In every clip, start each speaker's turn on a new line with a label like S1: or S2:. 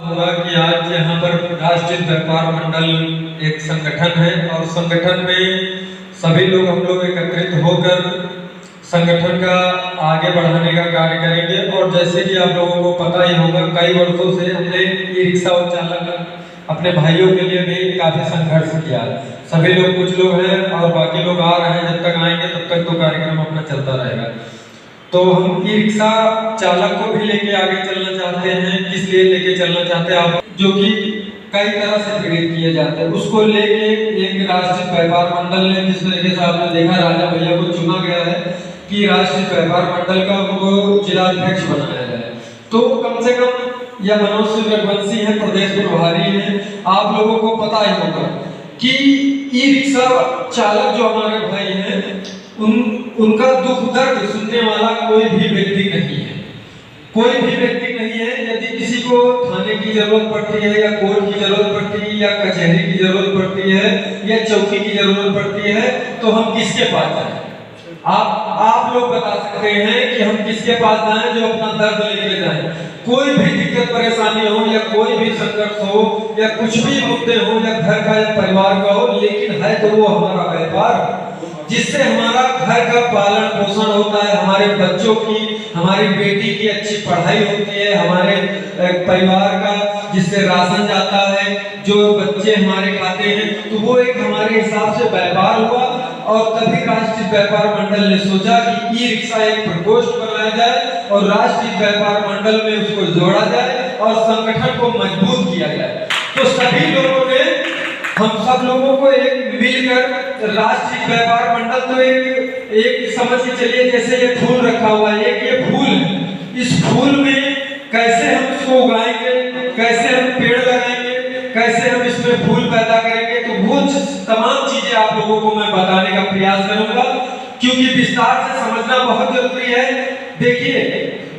S1: हुआ कि आज यहाँ पर राष्ट्रीय व्यापार मंडल एक संगठन है और संगठन में सभी लोग हम लोग एकत्रित होकर संगठन का आगे बढ़ाने का कार्य करेंगे। और जैसे कि आप लोगों को पता ही होगा, कई वर्षों से हमने ई रिक्शा और चालक अपने भाइयों के लिए भी काफी संघर्ष किया। सभी लोग, कुछ लोग हैं और बाकी लोग आ रहे हैं, जब तक आएंगे तब तक तो कार्यक्रम अपना चलता रहेगा। तो हम ई रिक्शा चालक को भी लेके आगे चलना चाहते हैं। किस लिए लेके चलना चाहते हैं आप, जो कि कई तरह से प्रेरित किए जाते हैं, उसको लेके एक राष्ट्रीय व्यापार मंडल ने, जिस तरीके से आपने देखा राजा भैया को चुना गया है कि राष्ट्रीय व्यापार मंडल का उनको जिलाध्यक्ष बनाया जाए। तो कम से कम यह मनोज सिंह रघुवंशी है, प्रदेश प्रभारी है। आप लोगों को पता ही होगा कि ई रिक्शा चालक जो हमारे भाई हैं, उनका दुख दर्द सुनने वाला कोई भी व्यक्ति नहीं है। कोई भी व्यक्ति नहीं है। यदि किसी को थाने की जरूरत पड़ती है या कोर्ट की जरूरत पड़ती है या कचहरी की जरूरत पड़ती है या चौकी की जरूरत पड़ती है, तो हम किसके पास जाएं? आप लोग बता सकते हैं कि हम किसके पास जाएं जो अपना दर्द लेके जाएं। कोई भी दिक्कत परेशानी हो या कोई भी संघर्ष हो या कुछ भी मुद्दे हो या घर का या परिवार का हो, लेकिन है तो वो हमारा व्यापार, जिससे हमारा घर का पालन पोषण होता है, हमारे बच्चों की, हमारी बेटी की अच्छी पढ़ाई होती है, हमारे परिवार का जिससे राशन जाता है, जो बच्चे हमारे खाते हैं, तो वो एक हमारे हिसाब से व्यापार हुआ। और तभी राष्ट्रीय व्यापार मंडल ने सोचा कि ई रिक्शा एक प्रकोष्ठ बनाया जाए और राष्ट्रीय व्यापार मंडल में उसको जोड़ा जाए और संगठन को मजबूत किया जाए। तो सभी लोगों ने, हम सब लोगों को एक मिलकर राष्ट्रीय व्यापार मंडल, तो एक समझ के चलिए जैसे ये फूल रखा हुआ है, ये फूल है। इस फूल में कैसे हम इसको उगाएंगे, कैसे हम पेड़ लगाएंगे, कैसे हम इसमें फूल पैदा करेंगे, तो वो तमाम चीजें आप लोगों को मैं बताने का प्रयास करूंगा, क्योंकि विस्तार से समझना बहुत जरूरी है। देखिए,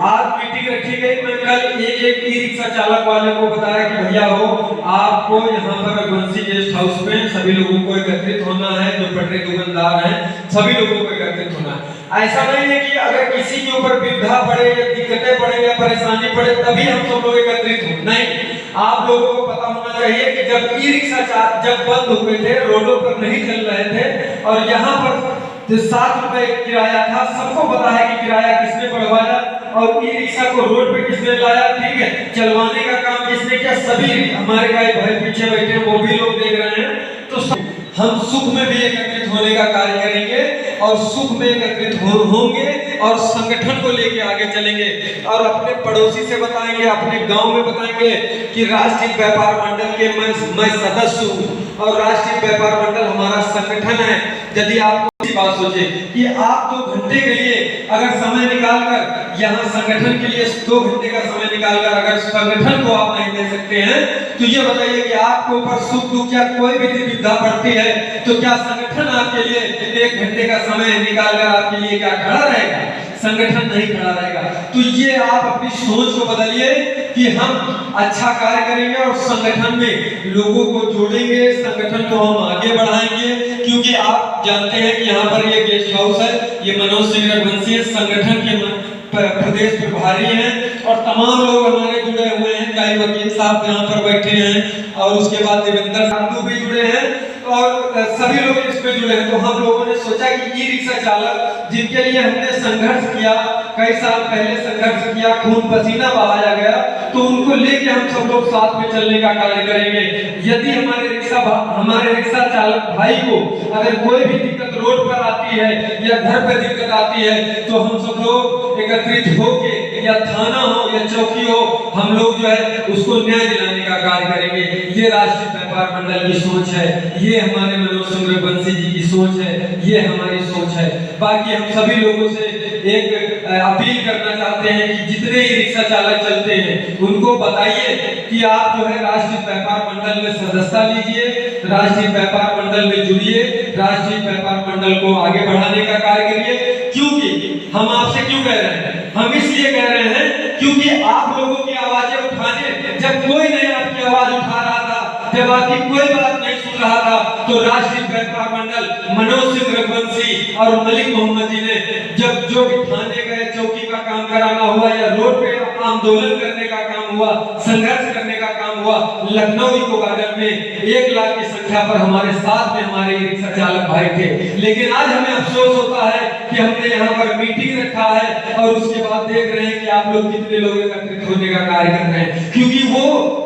S1: आज मीटिंग रखी गई, मैं कल एक ई रिक्शा चालक वाले को बताया कि भैया हो, आपको यहाँ पर रघुवंशी गेस्ट हाउस में सभी लोगों को एकत्रित होना है, जो पटरी दुकानदार हैं सभी लोगों को एकत्रित होना है। ऐसा नहीं है कि अगर किसी के ऊपर विपदा पड़े या दिक्कतें पड़े या परेशानी पड़े तभी हम सब लोग एकत्रित हो, नहीं। आप लोगों को पता होना चाहिए कि जब ई रिक्शा जब बंद हुए थे, रोडों पर नहीं चल रहे थे और यहाँ पर जो 7 रुपए किराया था, सबको पता है कि किराया किसने बढ़वाया और ई रिक्शा को रोड पे किसने लाया, ठीक है, चलवाने का काम किसने किया, सभी हमारे भाई पीछे बैठे हैं, वो भी लोग देख रहे हैं। तो हम सुख में भी एकत्रित होने का कार्य करेंगे और सुख में एकत्रित होंगे और संगठन को लेके आगे चलेंगे और अपने पड़ोसी से बताएंगे, अपने गांव में बताएंगे कि राष्ट्रीय व्यापार मंडल के मैं सदस्य हूं और राष्ट्रीय व्यापार मंडल हमारा संगठन है। यदि आप बात सोचे कि आप 2 घंटे के लिए अगर समय निकालकर यहाँ संगठन के लिए 2 घंटे का समय निकालकर अगर संगठन को आप नहीं दे सकते हैं, तो ये बताइए कि आपको ऊपर सुख दुख या कोई भी विपदा पड़ती है तो क्या संगठन आपके लिए 1 घंटे का समय निकालकर आपके लिए क्या खड़ा रहेगा? संगठन नहीं खड़ा रहेगा। तो ये आप अपनी सोच को बदलिए कि हम अच्छा कार्य करेंगे और संगठन में लोगों को जोड़ेंगे, संगठन को हम आगे बढ़ाएंगे। क्योंकि आप जानते हैं कि यहाँ पर ये गेस्ट हाउस है, ये मनोज सिंह रघुवंशी संगठन के प्रदेश प्रभारी हैं और तमाम लोग हमारे जुड़े हुए हैं। कई वकील साहब यहाँ पर बैठे हैं और उसके बाद देवेंद्र साहब भी जुड़े हैं और सभी लोग इसमें जुड़े हैं। तो हम लोगों ने सोचा कि ई रिक्शा चालक जिनके लिए हमने संघर्ष किया, कई साल पहले संघर्ष किया, खून पसीना बहाया गया, तो उनको लेके हम सब लोग साथ में चलने का कार्य करेंगे। यदि हमारे रिक्शा चालक भाई को अगर कोई भी दिक्कत रोड पर आती है या घर पर दिक्कत आती है, तो हम सब लोग एकत्रित होके, या थाना हो या चौकी हो, हम लोग जो है उसको न्याय दिलाने का कार्य करेंगे। ये राष्ट्रीय व्यापार मंडल की सोच है, ये हमारे मनोज सिंह रघुवंशी जी की सोच है, ये हमारी सोच है। बाकी हम सभी लोगों से एक अपील करना चाहते हैं कि जितने ही रिक्शा चालक चलते हैं उनको बताइए कि आप जो है राष्ट्रीय व्यापार मंडल में सदस्यता लीजिए, राष्ट्रीय व्यापार मंडल में जुड़िए, राष्ट्रीय व्यापार मंडल को आगे बढ़ाने का कार्य करिए। क्योंकि हम आपसे क्यों कह रहे हैं? हम इसलिए कह रहे हैं क्योंकि आप लोगों की आवाजें उठाने जब कोई नहीं आपकी आवाज उठा रहा था, जब आपकी कोई बात नहीं सुन रहा था, तो राष्ट्रीय व्यापार मंडल मनोज सिंह रघुवंशी और मलिक मोहम्मद जी ने जब जो भी थाने गए, चौकी का काम कराना हुआ या रोड पे आंदोलन करने का काम हुआ, संघर्ष करने का काम हुआ लखनऊ इको गार्डन में 1 लाख की संख्या पर हमारे साथ में हमारे ई रिक्शा चालक भाई थे। लेकिन आज हमें अफसोस होता है कि हमने यहाँ पर मीटिंग रखा है और उसके बाद देख रहे हैं कि आप लोग कितने लोग एकत्रित होने का कार्य कर रहे हैं, क्योंकि वो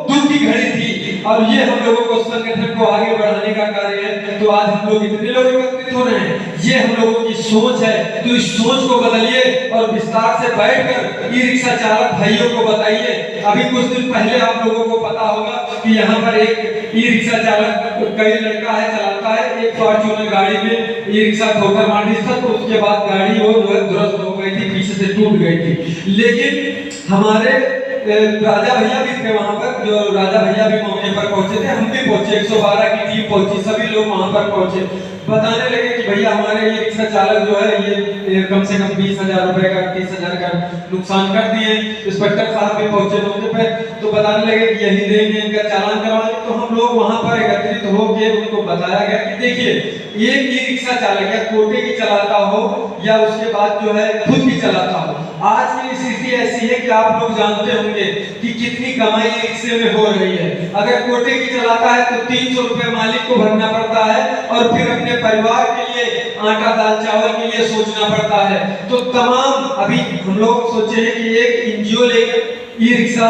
S1: दुख की घड़ी थी और ये हम लोगों को संगठन को आगे बढ़ाने का कार्य है। तो आज हम लोग इतने लोग एकत्रित हो रहे हैं, ये हम लोगों की सोच है। तो इस सोच को बदलिए और विस्तार से बैठकर ई रिक्शा चालक भाइयों को बताइए। अभी कुछ दिन पहले आप लोगों को पता होगा कि यहाँ पर एक ई रिक्शा चालक कई लड़का है चलाता है, एक फॉर्च्यूनर गाड़ी में ई रिक्शा ठोकर मार दी था, तो उसके बाद गाड़ी वो जो है ध्वस्त हो गई थी, पीछे से टूट गई थी। लेकिन हमारे राजा भैया भी थे वहां पर, जो राजा भैया भी मौके पर पहुंचे थे, हम भी पहुंचे, 112 की टीम पहुंची, सभी लोग वहां पर पहुंचे। बताने लगे कि भैया हमारे ये रिक्शा चालक जो है ये कम से कम 20,000 रुपए का 30,000 का नुकसान कर दिए। इंस्पेक्टर साहब भी पहुंचे मौके पे, तो बताने लगे कि यही देंगे, इनका चालान करवाएंगे। तो हम लोग वहां पर एकत्रित होकर उनको बताया गया कि देखिए एक ई रिक्शा चालक या कोटे की चलाता हो या उसके बाद जो है खुद भी चलाता हो, आज की स्थिति ऐसी है कि आप लोग जानते होंगे कि कितनी कमाई रिक्शे में हो रही है। अगर कोटे की चलाता है तो 300 रुपए मालिक को भरना पड़ता है और फिर अपने परिवार के लिए आटा दाल चावल के लिए सोचना पड़ता है। तो तमाम अभी हम लोग सोचे हैं कि एक एनजीओ लेंगे, ई रिक्शा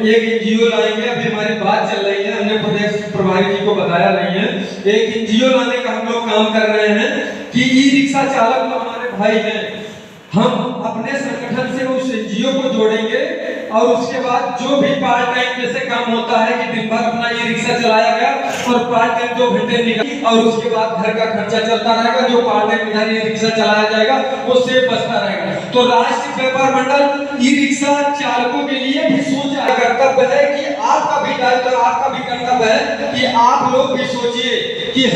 S1: एक एनजीओ लाएंगे। अभी हमारी बात चल रही है, हमने प्रदेश प्रभारी जी को बताया नहीं है, एक एनजीओ लाने का हम लोग काम कर रहे हैं कि ई रिक्शा चालक तो हमारे भाई हैं, हम अपने संगठन से उस एनजीओ को जोड़ेंगे और उसके बाद जो भी पार्ट टाइम जैसे काम होता है कि दिन भर अपना ये रिक्शा चलाया गया और पार्ट टाइम 2 घंटे निकल और उसके बाद घर का खर्चा चलता रहेगा, जो पार्ट टाइम इधर ये रिक्शा चलाया जाएगा वो सेफ बचता रहेगा। तो राष्ट्रीय व्यापार मंडल ई रिक्शा चालकों के लिए भी सोचा कर्तव्य है कि आपका भी दायित्व, आपका भी कर्तव्य है कि आप लोग भी सोचिए कि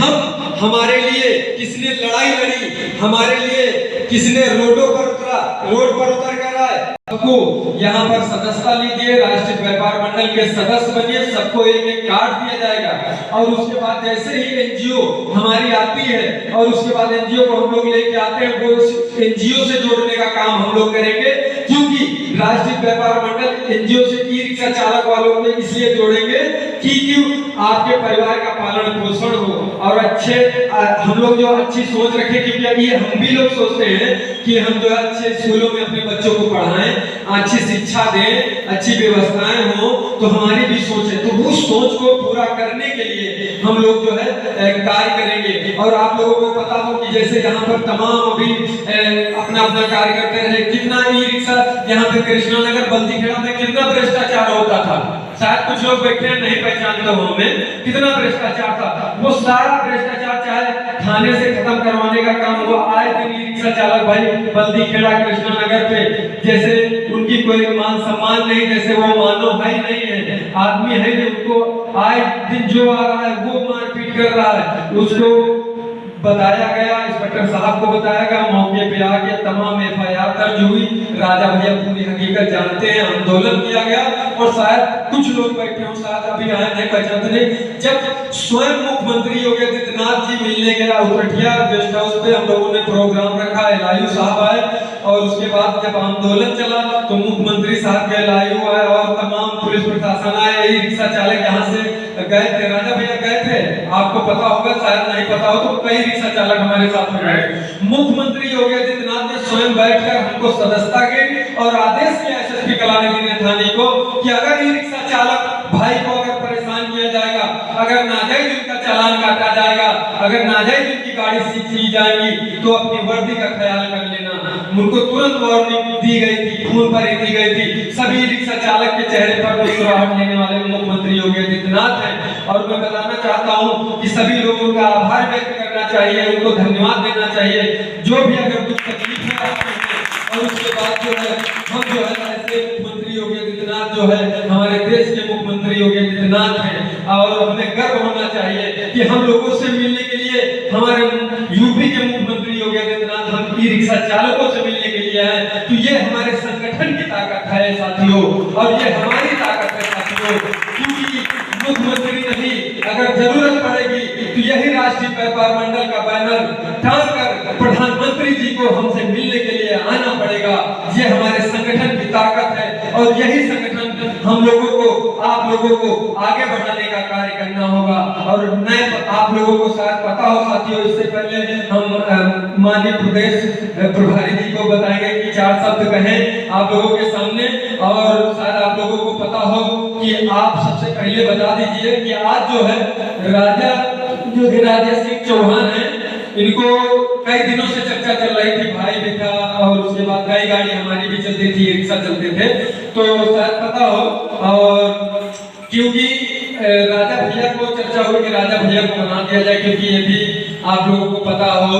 S1: हमारे लिए किसने लड़ाई लड़ी, हमारे लिए किसने रोड पर उतर कर आए। सबको यहाँ पर सदस्यता लीजिए, राष्ट्रीय व्यापार मंडल के सदस्य बनिए, सबको एक कार्ड दिया जाएगा और उसके बाद जैसे ही एनजीओ हमारी आती है और उसके बाद एनजीओ को हम लोग लेके आते हैं, वो एनजीओ से जोड़ने का काम हम लोग करेंगे। क्योंकि राष्ट्रीय व्यापार मंडल एनजीओ से ई रिक्शा चालक वालों को इसलिए जोड़ेंगे कि आपके परिवार का पालन पोषण हो और अच्छे हम लोग जो अच्छी सोच रखें, क्योंकि ये हम भी लोग सोचते हैं कि हम जो अच्छे स्कूलों में अपने बच्चों को पढ़ाएं, अच्छी शिक्षा दें, अच्छी व्यवस्थाएं हो, तो हमारी भी सोच है। तो उस सोच को पूरा करने के लिए हम लोग जो है कार्य करेंगे। और आप लोगों को पता हो कि जैसे यहाँ पर तमाम अभी अपना अपना कार्य करते रहे, कितना ई रिक्शा यहाँ पे कृष्णा नगर बल्दीखेड़ा में कितना भ्रष्टाचार होता था, शायद कुछ लोग बैठे हैं नहीं पहचानते हो हमें, कितना भ्रष्टाचार था। वो सारा भ्रष्टाचार चाहे थाने से खत्म करवाने का काम हुआ, आए दिन ई रिक्शा चालक भाई बल्दीखेड़ा कृष्णा नगर पे जैसे उनकी कोई मान सम्मान नहीं, जैसे वो मानव भाई नहीं है, आदमी है, उनको आए दिन जो आ रहा है वो मारपीट कर रहा है। उसको बताया गया, इंस्पेक्टर साहब को बताया गया, मौके पे आके तमाम एफआईआर दर्ज हुई। राजा भैया पूरी हकीकत जानते हैं, आंदोलन किया गया और शायद कुछ लोग बैठे हो, शायद अभी आए नहीं पहचानते नहीं। जब स्वयं मुख्यमंत्री योगी आदित्यनाथ जी मिलने गया उतरठिया गेस्ट हाउस पे, हम लोगों ने प्रोग्राम रखा, लायू साहब आए और उसके बाद जब आंदोलन चला तो मुख्यमंत्री साहब के लायू आए और तमाम पुलिस प्रशासन आए, ई रिक्शा चालक यहाँ से गए थे, राजा भैया गए थे, आपको पता होगा, शायद नहीं पता हो तो कई रिक्शा चालक हमारे साथ में गए। मुख्यमंत्री योगी आदित्यनाथ ने स्वयं बैठकर हमको सदस्यता की और आदेश किया एसएसपी कलानिधि थाने को कि अगर ई रिक्शा चालक भाई को अगर परेशान किया जाएगा, अगर नाजायज उनका चालान काटा जाएगा, अगर नाजायज उनकी गाड़ी सीज की जाएगी तो अपनी वर्दी का ख्याल कर लेना। उनको तुरंत वार्निंग दी गई थी, फोन पर ही दी गई थी। सभी रिक्शा चालक के चेहरे पर मुस्कुराहट लेने वाले मुख्यमंत्री योगी आदित्यनाथ हैं और मैं बताना चाहता हूं कि सभी लोगों का आभार व्यक्त करना चाहिए, उनको धन्यवाद देना चाहिए, जो भी अगर कुछ तकलीफ है आपको। और उसके बाद जो है हम जो है ऐसे मुख्यमंत्री योगी आदित्यनाथ जो है हमारे देश के मुख्यमंत्री योगी आदित्यनाथ हैं और हमें गर्व होना चाहिए कि हम लोगों से मिलने के लिए हमारे यूपी के मुख्यमंत्री योगी आदित्यनाथ हम ई रिक्शा चालकों से मिलने के लिए आए। तो ये हमारे संगठन की ताकत है साथियों और ये हमारी ताकत है साथियों, क्योंकि मुख्यमंत्री नहीं, अगर जरूरत पड़ेगी तो यही राष्ट्रीय व्यापार मंडल का बैनर टांग कर प्रधानमंत्री जी को हमसे मिलने के लिए आना पड़ेगा। ये हमारे संगठन की ताकत है और यही संगठन हम लोगों को आप लोगों को आगे बढ़ाने का कार्य करना होगा। और मैं आप लोगों को शायद पता हो साथियों, इससे पहले हम माननीय प्रदेश प्रभारी जी को बताएंगे कि 4 शब्द कहें आप लोगों के सामने। और शायद आप लोगों को पता हो कि आप सबसे पहले बता दीजिए कि आज जो है राजा सिंह चौहान है, इनको कई दिनों से चर्चा चल रही थी, भाई भी था और उसके बाद कई गाड़ी हमारी भी चलती थी, रिक्शा चलते थे, तो शायद पता हो। और क्योंकि राजा भैया को चर्चा हुई कि राजा भैया को बना दिया जाए, क्योंकि ये भी आप लोगों को पता हो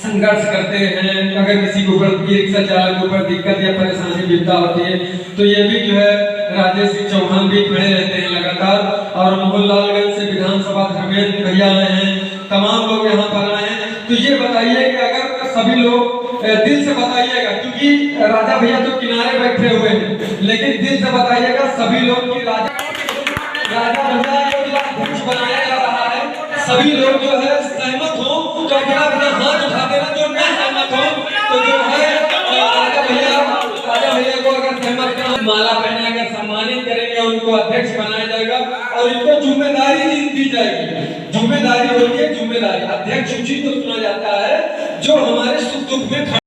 S1: संघर्ष करते हैं, अगर किसी को ऊपर रिक्शा चालक के ऊपर दिक्कत या परेशानी विपदा होती है तो ये भी जो है राजेश सिंह चौहान भी खड़े रहते हैं लगातार। और मोहनलालगंज से विधानसभा धर्मेंद्र भैया आए हैं, तमाम लोग यहाँ पर आए हैं। तो ये बताइए कि अगर सभी लोग दिल से बताइएगा, क्योंकि राजा भैया तो किनारे बैठे हुए हैं, लेकिन दिल से बताइएगा सभी लोग कि राजा भैया को अध्यक्ष बनाया जा रहा है, सभी लोग जो है सहमत हो तो अपना हाथ उठा देना, जो न सहमत हो तो जो है राजा भैया को अगर सहमत करना, माला पहनाकर सम्मानित करेंगे, उनको अध्यक्ष बनाया जाएगा और इनको जिम्मेदारी दी जाएगी। जिम्मेदारी होती है, जिम्मेदारी अध्यक्ष उचित तो सुना जाता है जो हमारे सुख दुख में